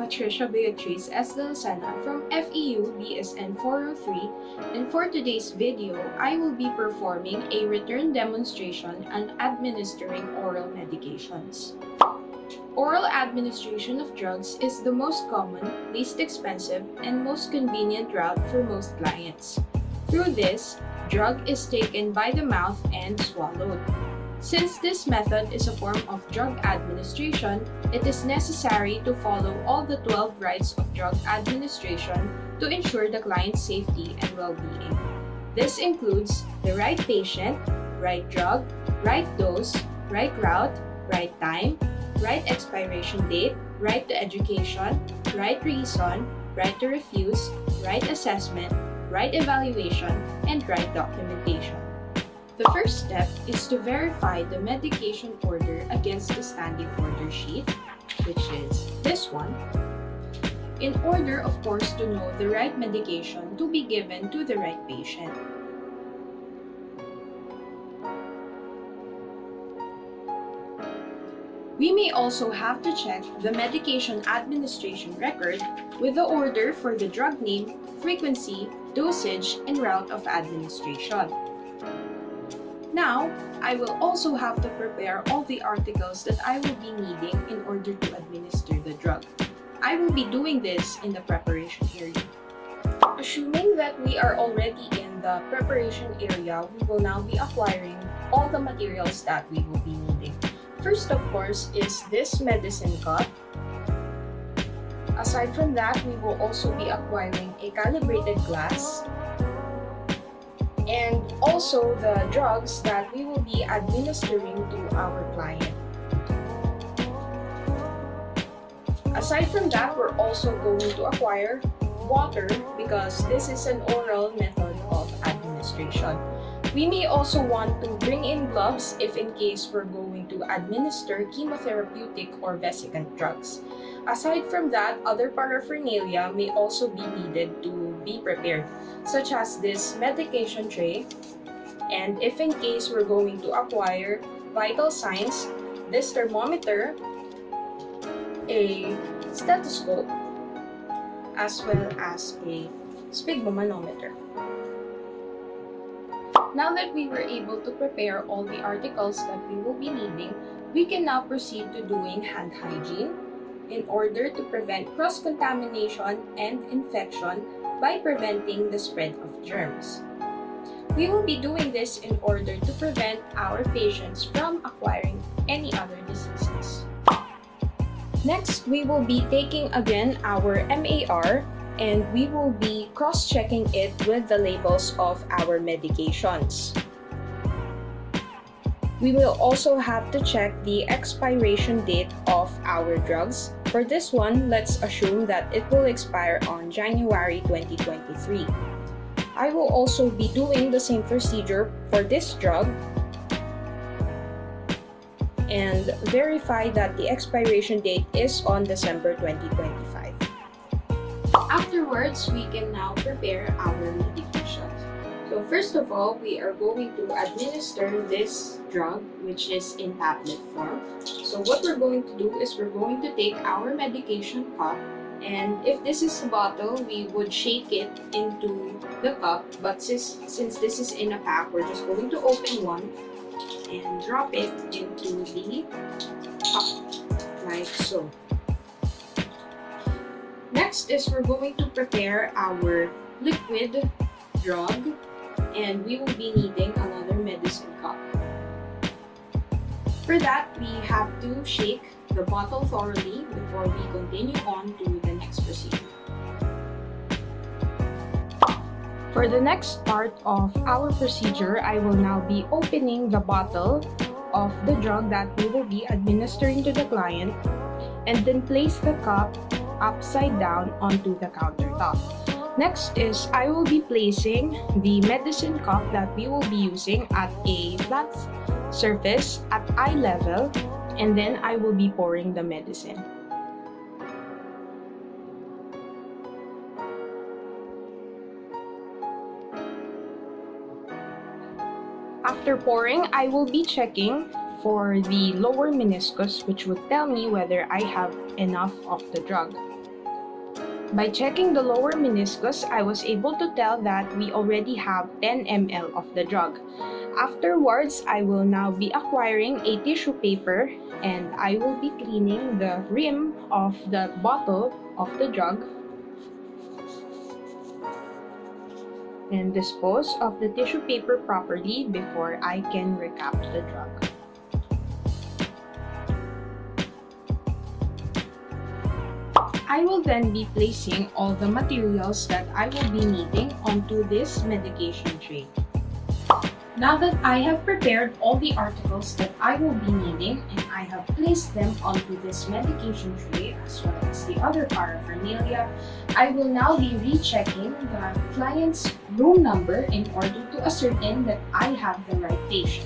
Patricia Beatrice Dela Cena from FEU BSN 403, and for today's video, I will be performing a return demonstration on administering oral medications. Oral administration of drugs is the most common, least expensive, and most convenient route for most clients. Through this, drug is taken by the mouth and swallowed. Since this method is a form of drug administration, it is necessary to follow all the 12 rights of drug administration to ensure the client's safety and well-being. This includes the right patient, right drug, right dose, right route, right time, right expiration date, right to education, right reason, right to refuse, right assessment, right evaluation, and right documentation. The first step is to verify the medication order against the standing order sheet, which is this one, in order, of course, to know the right medication to be given to the right patient. We may also have to check the medication administration record with the order for the drug name, frequency, dosage, and route of administration. Now, I will also have to prepare all the articles that I will be needing in order to administer the drug. I will be doing this in the preparation area. Assuming that we are already in the preparation area, we will now be acquiring all the materials that we will be needing. First, of course, is this medicine cup. Aside from that, we will also be acquiring a calibrated glass, and also the drugs that we will be administering to our client. Aside from that, we're also going to acquire water because this is an oral method of administration. We may also want to bring in gloves if in case we're going to administer chemotherapeutic or vesicant drugs. Aside from that, other paraphernalia may also be needed to be prepared, such as this medication tray, and if in case we're going to acquire vital signs, this thermometer, a stethoscope, as well as a sphygmomanometer. Now that we were able to prepare all the articles that we will be needing, we can now proceed to doing hand hygiene in order to prevent cross-contamination and infection by preventing the spread of germs. We will be doing this in order to prevent our patients from acquiring any other diseases. Next, we will be taking again our MAR, and we will be cross-checking it with the labels of our medications. We will also have to check the expiration date of our drugs. For this one, let's assume that it will expire on January 2023. I will also be doing the same procedure for this drug and verify that the expiration date is on December 2025. Afterwards, we can now prepare our medications. So first of all, we are going to administer this drug, which is in tablet form. So what we're going to do is we're going to take our medication cup, and if this is a bottle, we would shake it into the cup, but since this is in a pack, we're just going to open one and drop it into the cup, like so. Next is we're going to prepare our liquid drug, and we will be needing another medicine cup. For that, we have to shake the bottle thoroughly before we continue on to the next procedure. For the next part of our procedure, I will now be opening the bottle of the drug that we will be administering to the client, and then place the cup upside down onto the countertop. Next is I will be placing the medicine cup that we will be using at a flat surface at eye level, and then I will be pouring the medicine. After pouring, I will be checking for the lower meniscus, which would tell me whether I have enough of the drug. By checking the lower meniscus, I was able to tell that we already have 10 ml of the drug. Afterwards, I will now be acquiring a tissue paper and I will be cleaning the rim of the bottle of the drug and dispose of the tissue paper properly before I can recap the drug. I will then be placing all the materials that I will be needing onto this medication tray. Now that I have prepared all the articles that I will be needing and I have placed them onto this medication tray as well as the other paraphernalia, I will now be rechecking the client's room number in order to ascertain that I have the right patient.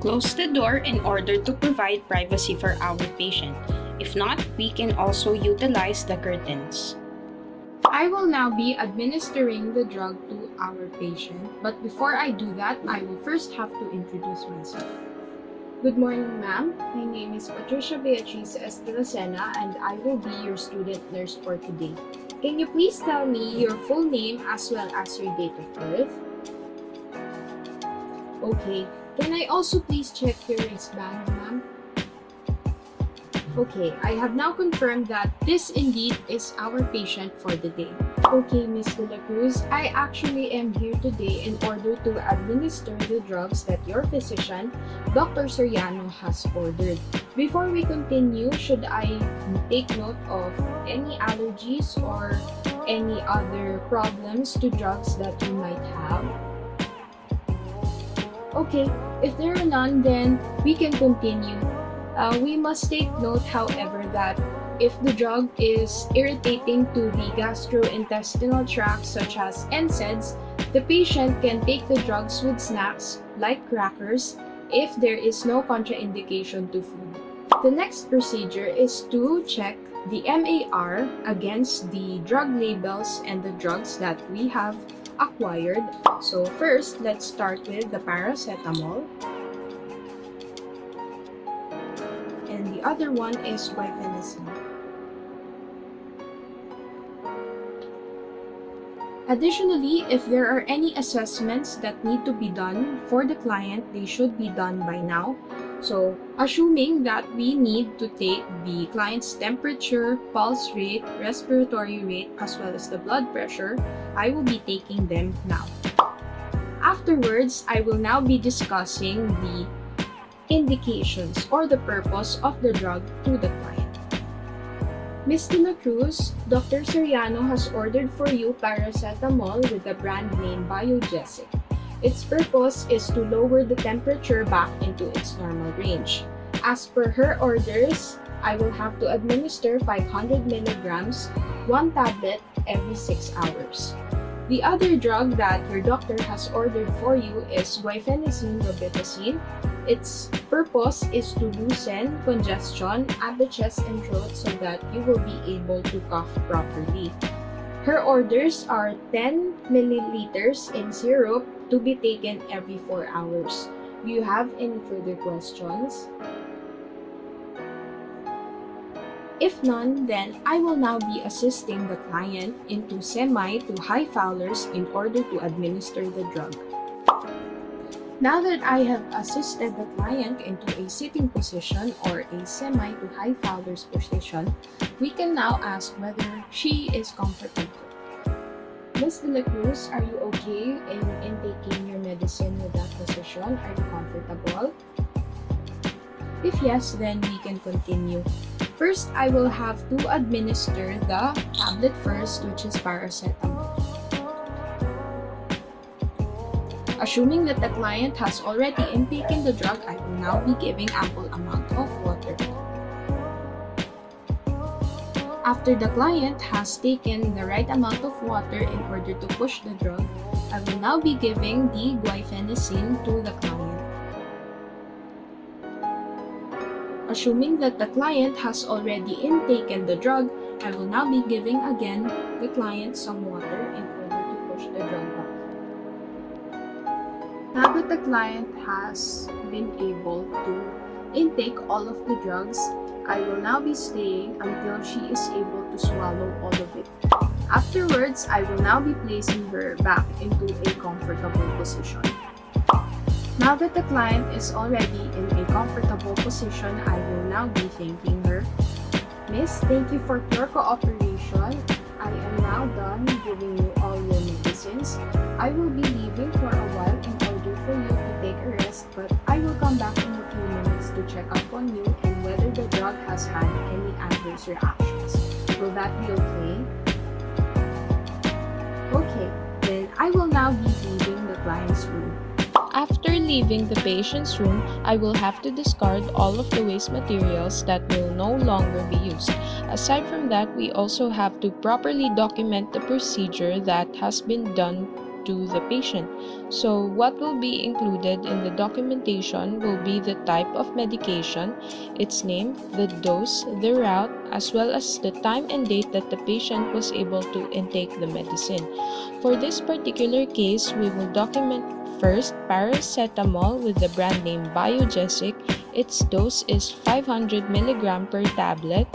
Close the door in order to provide privacy for our patient. If not, we can also utilize the curtains. I will now be administering the drug to our patient, but before I do that, I will first have to introduce myself. Good morning, ma'am. My name is Patricia Beatrice Dela Cena, and I will be your student nurse for today. Can you please tell me your full name as well as your date of birth? Okay. Can I also please check your wristband, ma'am? Okay, I have now confirmed that this indeed is our patient for the day. Okay, Ms. De La Cruz, I actually am here today in order to administer the drugs that your physician, Dr. Soriano, has ordered. Before we continue, should I take note of any allergies or any other problems to drugs that you might have? Okay, if there are none, then we can continue. We must take note, however, that if the drug is irritating to the gastrointestinal tract, such as NSAIDs, the patient can take the drugs with snacks like crackers if there is no contraindication to food. The next procedure is to check the MAR against the drug labels and the drugs that we have acquired. So first, let's start with the paracetamol. And the other one is guaifenesin. Additionally, if there are any assessments that need to be done for the client, they should be done by now. So, assuming that we need to take the client's temperature, pulse rate, respiratory rate, as well as the blood pressure, I will be taking them now. Afterwards, I will now be discussing the indications or the purpose of the drug to the client. Ms. De La Cruz, Dr. Soriano has ordered for you paracetamol with the brand name Biogesic. Its purpose is to lower the temperature back into its normal range. As per her orders, I will have to administer 500 milligrams, 1 tablet every 6 hours. The other drug that your doctor has ordered for you is guaifenesin robitussin. Its purpose is to loosen congestion at the chest and throat so that you will be able to cough properly. Her orders are 10 milliliters in syrup to be taken every 4 hours. Do you have any further questions? If none, then I will now be assisting the client into semi to high Fowlers in order to administer the drug. Now that I have assisted the client into a sitting position or a semi to high Fowlers position, we can now ask whether she is comfortable. Ms. De La Cruz, are you okay in taking your medicine with that position? Are you comfortable? If yes, then we can continue. First, I will have to administer the tablet first, which is paracetamol. Assuming that the client has already intaken the drug, I will now be giving ample amount of water. After the client has taken the right amount of water in order to push the drug, I will now be giving the guaifenesin to the client. Assuming that the client has already intaken the drug, I will now be giving again the client some water in order to push the drug back. Now that the client has been able to intake all of the drugs, I will now be staying until she is able to swallow all of it. Afterwards, I will now be placing her back into a comfortable position. Now that the client is already in a comfortable position, I will now be thanking her. Miss, thank you for your cooperation. I am now done giving you all your medicines. I will be leaving for a while in order for you to take a rest, but I will come back in a few minutes to check up on you and whether the drug has had any adverse reactions. Will that be okay? Okay, then I will now be leaving the client's room. After leaving the patient's room, I will have to discard all of the waste materials that will no longer be used. Aside from that, we also have to properly document the procedure that has been done to the patient. So what will be included in the documentation will be the type of medication, its name, the dose, the route, as well as the time and date that the patient was able to intake the medicine. For this particular case, we will document first paracetamol with the brand name Biogesic. Its dose is 500 mg per tablet.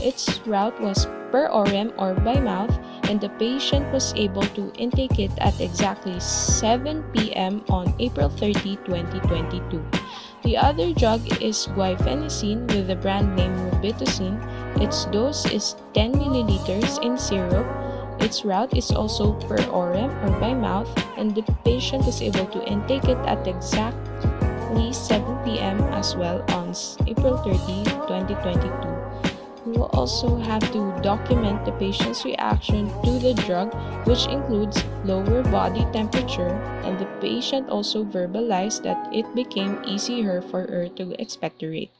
Its route was per orem or by mouth, and the patient was able to intake it at exactly 7 p.m. on April 30, 2022. The other drug is guaifenesin with the brand name Robitussin. Its dose is 10 milliliters in syrup. Its route is also per orem or by mouth, and the patient was able to intake it at exactly 7 p.m. as well on April 30, 2022. We will also have to document the patient's reaction to the drug, which includes lower body temperature, and the patient also verbalized that it became easier for her to expectorate.